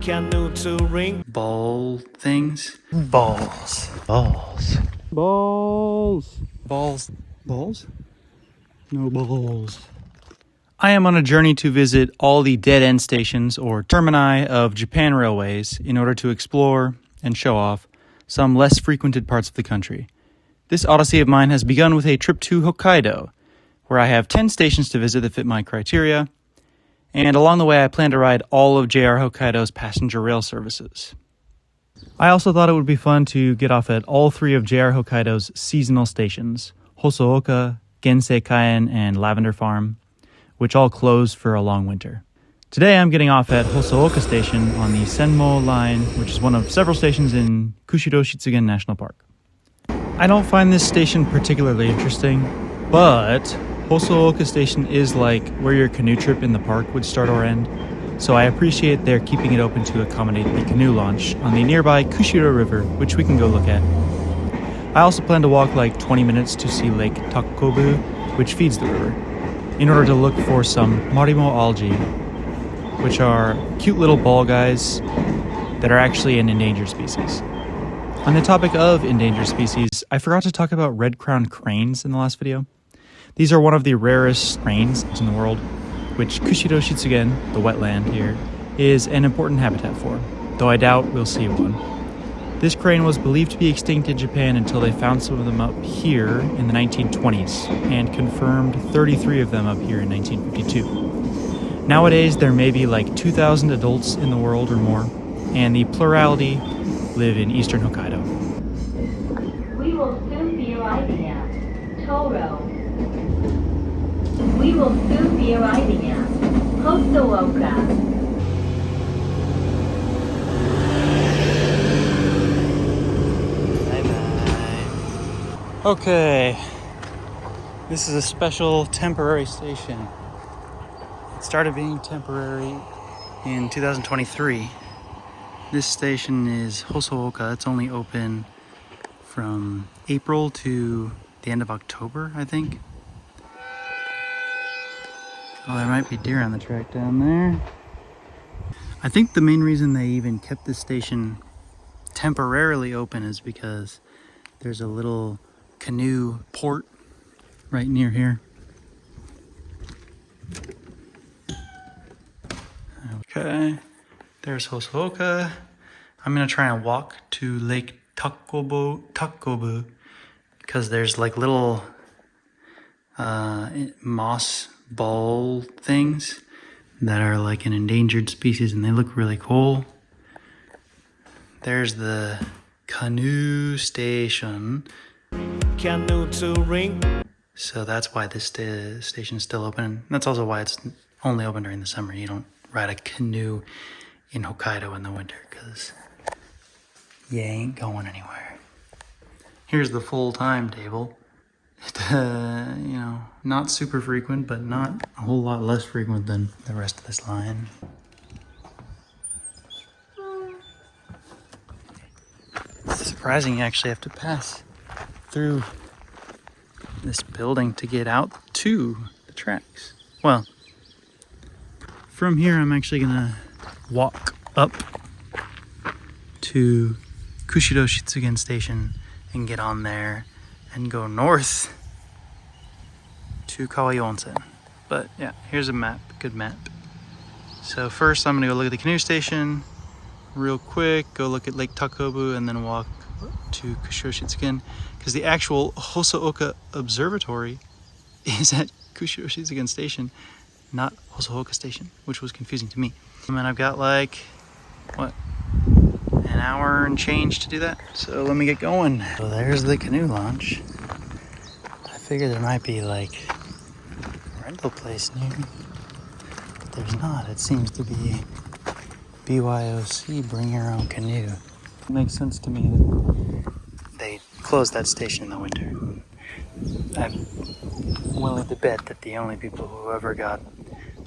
Canoe to ring. Ball things. Balls. Balls. Balls. Balls. Balls? No balls. I am on a journey to visit all the dead-end stations or termini of Japan Railways in order to explore and show off some less frequented parts of the country. This odyssey of mine has begun with a trip to Hokkaido, where I have 10 stations to visit that fit my criteria, and along the way I plan to ride all of JR Hokkaido's passenger rail services. I also thought it would be fun to get off at all 3 of JR Hokkaido's seasonal stations, Hosooka, Genseikaen, and Lavender Farm, which all close for a long winter. Today I'm getting off at Hosooka Station on the Senmo line, which is one of several stations in Kushiro Shitsugen National Park. I don't find this station particularly interesting, but Hosooka Station is like where your canoe trip in the park would start or end, so I appreciate they're keeping it open to accommodate the canoe launch on the nearby Kushiro River, which we can go look at. I also plan to walk like 20 minutes to see Lake Takkobu, which feeds the river, in order to look for some Marimo algae, which are cute little ball guys that are actually an endangered species. On the topic of endangered species, I forgot to talk about red-crowned cranes in the last video. These are one of the rarest cranes in the world, which Kushiro Shitsugen, the wetland here, is an important habitat for, though I doubt we'll see one. This crane was believed to be extinct in Japan until they found some of them up here in the 1920s, and confirmed 33 of them up here in 1952. Nowadays, there may be like 2,000 adults in the world or more, and the plurality live in eastern Hokkaido. We will soon be arriving at Toro. We will soon be arriving at Hosooka. Okay, this is a special temporary station. It started being temporary in 2023. This station is Hosooka. It's only open from April to the end of October, I think. Oh, there might be deer on the track down there. I think the main reason they even kept this station temporarily open is because there's a little canoe port right near here. Okay, there's Hosooka. I'm gonna try and walk to Lake Takkobu because there's like little moss ball things that are like an endangered species and they look really cool. There's the canoe station. Canoe to ring. So that's why this station is still open. That's also why it's only open during the summer. You don't ride a canoe in Hokkaido in the winter because you ain't going anywhere. Here's the full timetable. Not super frequent, but not a whole lot less frequent than the rest of this line. It's surprising you actually have to pass through this building to get out to the tracks. Well, from here I'm actually gonna walk up to Kushiro Shitsugen Station and get on there and go north to Kawai Onsen. But yeah, here's a map, good map. So first I'm gonna go look at the canoe station real quick, go look at Lake Takkobu, and then walk to Kushiro Shitsugen, because the actual Hosooka Observatory is at Kushiro Shitsugen Station, not Hosooka Station, which was confusing to me. And I've got like, what, an hour and change to do that? So let me get going. So there's the canoe launch. I figured there might be like a rental place near me, but there's not. It seems to be BYOC, bring your own canoe. It makes sense to me that they closed that station in the winter. I'm willing to bet that the only people who ever got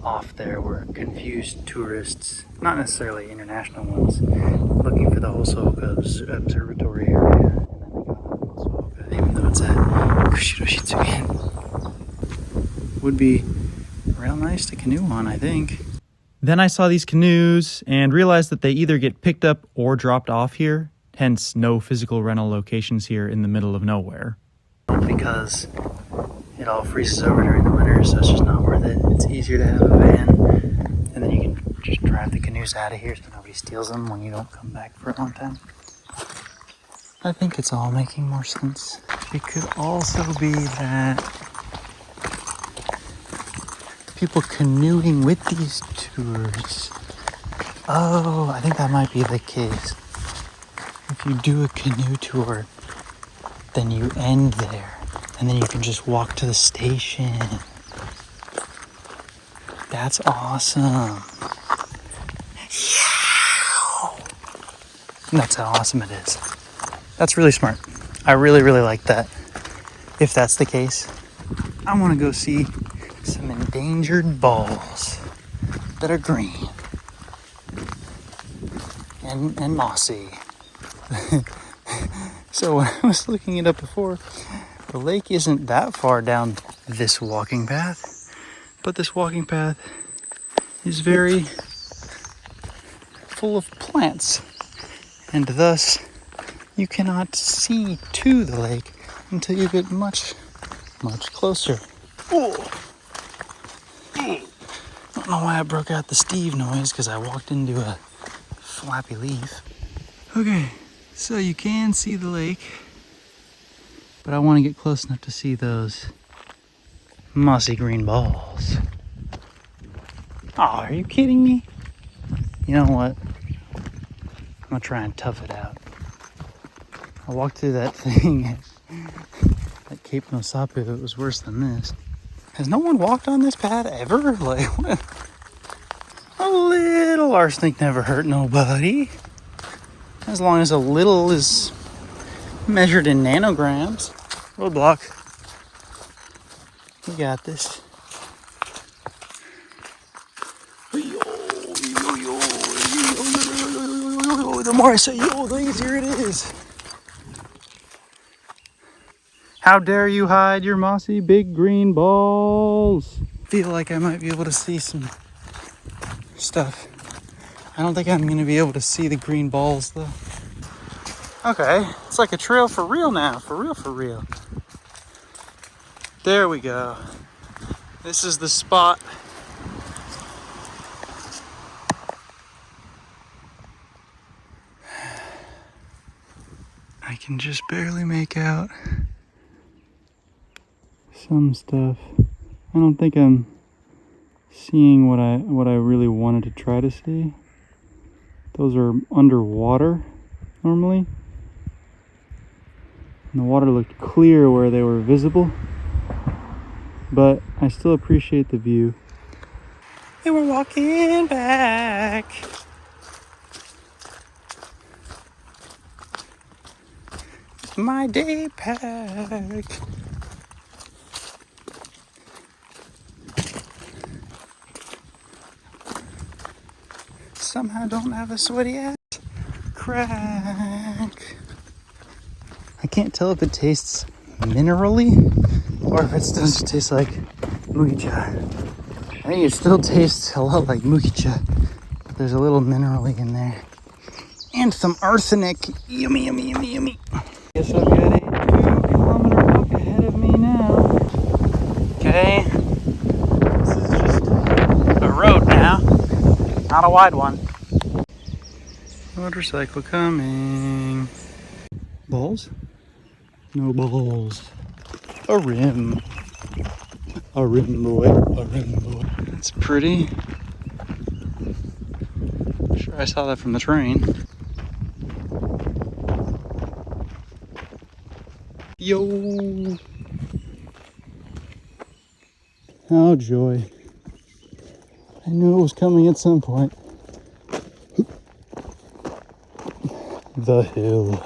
off there were confused tourists, not necessarily international ones, looking for the Hosooka Observatory area, and then they got on Hosooka, even though it's at Kushiro Shitsugen. Would be real nice to canoe on, I think. Then I saw these canoes and realized that they either get picked up or dropped off here, hence no physical rental locations here in the middle of nowhere. Because it all freezes over during the winter, so it's just not worth it. It's easier to have a van, and then you can just drive the canoes out of here so nobody steals them when you don't come back for a long time. I think it's all making more sense. It could also be that people canoeing with these tours. Oh, I think that might be the case. If you do a canoe tour, then you end there, and then you can just walk to the station. That's awesome. Yeah. That's how awesome it is. That's really smart. I really, really like that. If that's the case, I want to go see some endangered balls that are green and mossy. So when I was looking it up before, the lake isn't that far down this walking path, but this walking path is very full of plants, and thus you cannot see to the lake until you get much, much closer. Oh. I don't know why I broke out the Steve noise, because I walked into a flappy leaf. Okay, so you can see the lake, but I want to get close enough to see those mossy green balls. Oh, are you kidding me? You know what? I'm gonna try and tough it out. I walked through that thing at Cape Nosapu. It was worse than this. Has no one walked on this path ever? Like, what? A little arsenic never hurt nobody. As long as a little is measured in nanograms. Roadblock. We got this. The more I say yo, the easier it is. How dare you hide your mossy big green balls? Feel like I might be able to see some stuff. I don't think I'm gonna be able to see the green balls though. Okay, it's like a trail for real now. For real, for real. There we go. This is the spot. I can just barely make out some stuff. I don't think I'm seeing what I really wanted to try to see. Those are underwater normally. And the water looked clear where they were visible. But I still appreciate the view. And we're walking back. My day pack. Somehow don't have a sweaty ass crack. I can't tell if it tastes minerally or if it still just tastes like mugicha. I think it still tastes a lot like mugicha, but there's a little minerally in there. And some arsenic. Yummy, yummy, yummy, yummy. Guess I've got a 2-kilometer walk ahead of me now. Okay. This is just a road now, not a wide one. Motorcycle coming. Balls? No balls. A rim. A rim boy. A rim boy. That's pretty. I'm sure I saw that from the train. Yo! Oh joy. I knew it was coming at some point. The hill.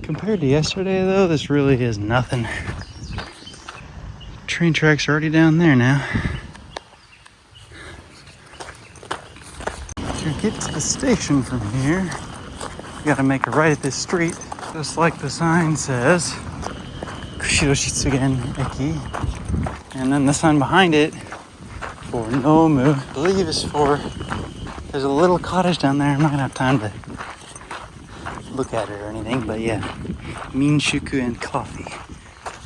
Compared to yesterday though, this really is nothing. Train tracks are already down there now. To get to the station from here, you gotta make a right at this street, just like the sign says. Kushiroshitsugen. And then the sign behind it for Nomu. I believe is for, there's a little cottage down there. I'm not gonna have time to look at it or anything, but yeah. Minshuku and coffee.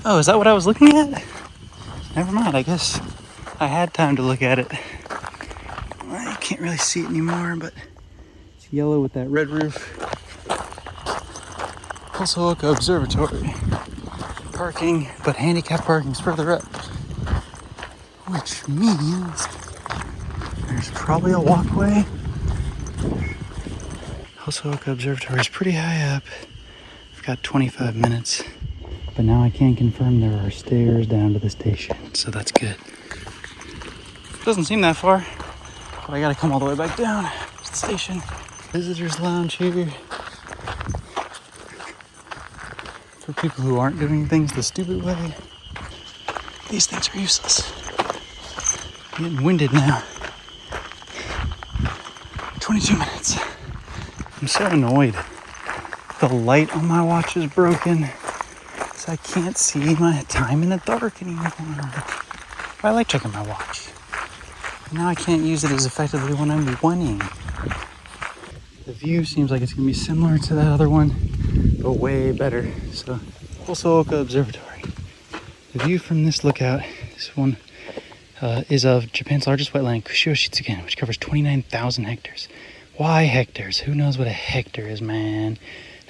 Oh, is that what I was looking at? Never mind, I guess I had time to look at it. I can't really see it anymore, but it's yellow with that red roof. Hosooka Observatory. Parking, but handicap parking's further up. Which means there's probably a walkway. Hosooka Observatory is pretty high up. I've got 25 minutes. But now I can confirm there are stairs down to the station, so that's good. Doesn't seem that far, but I gotta come all the way back down to the station. Visitors lounge here. For people who aren't doing things the stupid way. These things are useless. I'm getting winded now. 22 minutes. I'm so annoyed. The light on my watch is broken. So I can't see my time in the dark anymore. I like checking my watch. Now I can't use it as effectively when I'm running. The view seems like it's gonna be similar to that other one, but way better. So, Hosooka Observatory. The view from this lookout, this one is of Japan's largest wetland, Kushiroshitsugen, which covers 29,000 hectares. Why hectares? Who knows what a hectare is, man?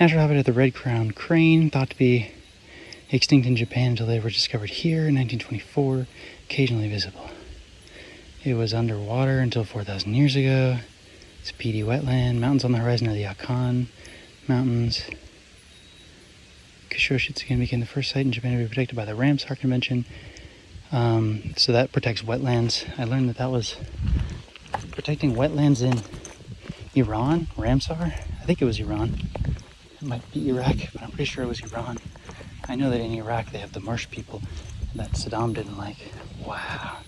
Natural habitat of the red-crowned crane, thought to be extinct in Japan until they were discovered here in 1924, occasionally visible. It was underwater until 4,000 years ago. It's a peaty wetland. Mountains on the horizon are the Akan Mountains. Kushiro Shitsugen became the first site in Japan to be protected by the Ramsar Convention. So that protects wetlands. I learned that was protecting wetlands in Iran, Ramsar. I think it was Iran. It might be Iraq, but I'm pretty sure it was Iran. I know that in Iraq they have the marsh people that Saddam didn't like. Wow.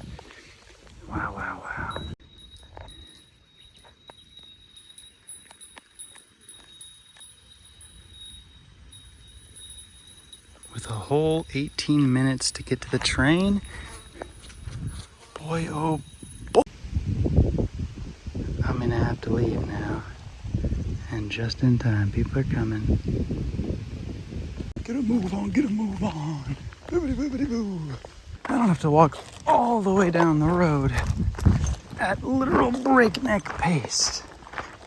Wow, wow, wow. With a whole 18 minutes to get to the train. Boy, oh boy. I'm gonna have to leave now. And just in time, people are coming. Get a move on, get a move on. Boobity boobity boo. I don't have to walk all the way down the road at literal breakneck pace.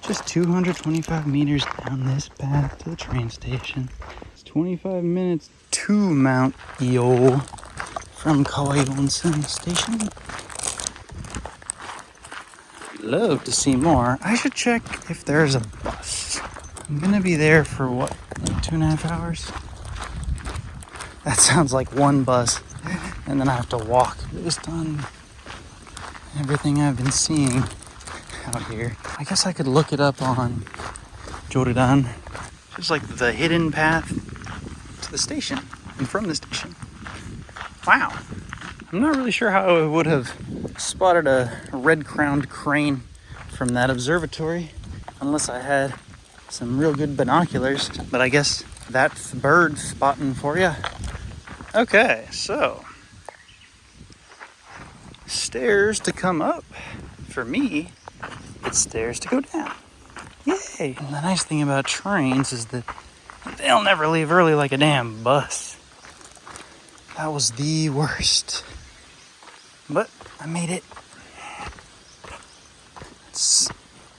Just 225 meters down this path to the train station. It's 25 minutes to Mount Iyo from Kauai Onsen Station. Love to see more. I should check if there's a bus. I'm gonna be there for what, like 2.5 hours? That sounds like one bus, and then I have to walk based on everything I've been seeing out here. I guess I could look it up on Jorudan. Just like the hidden path to the station and from the station. Wow. I'm not really sure how I would have spotted a red-crowned crane from that observatory unless I had some real good binoculars, but I guess that's bird spotting for you. Okay, so stairs to come up. For me, it's stairs to go down. Yay! And the nice thing about trains is that they'll never leave early like a damn bus. That was the worst. But I made it. It's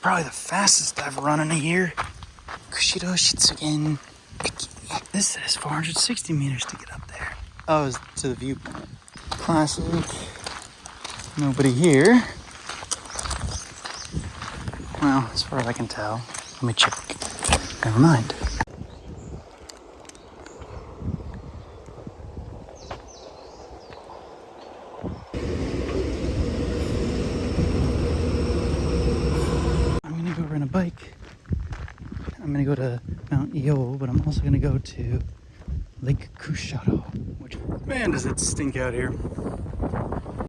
probably the fastest I've run in a year. Kushiro Shitsugen. This says 460 meters to get up there. Oh, it's to the viewpoint. Classic. Nobody here. Well, as far as I can tell. Let me check. Never mind. I'm gonna go rent a bike. I'm gonna go to Mount Iyo, but I'm also gonna go to Lake Kushiro, which, man, does it stink out here.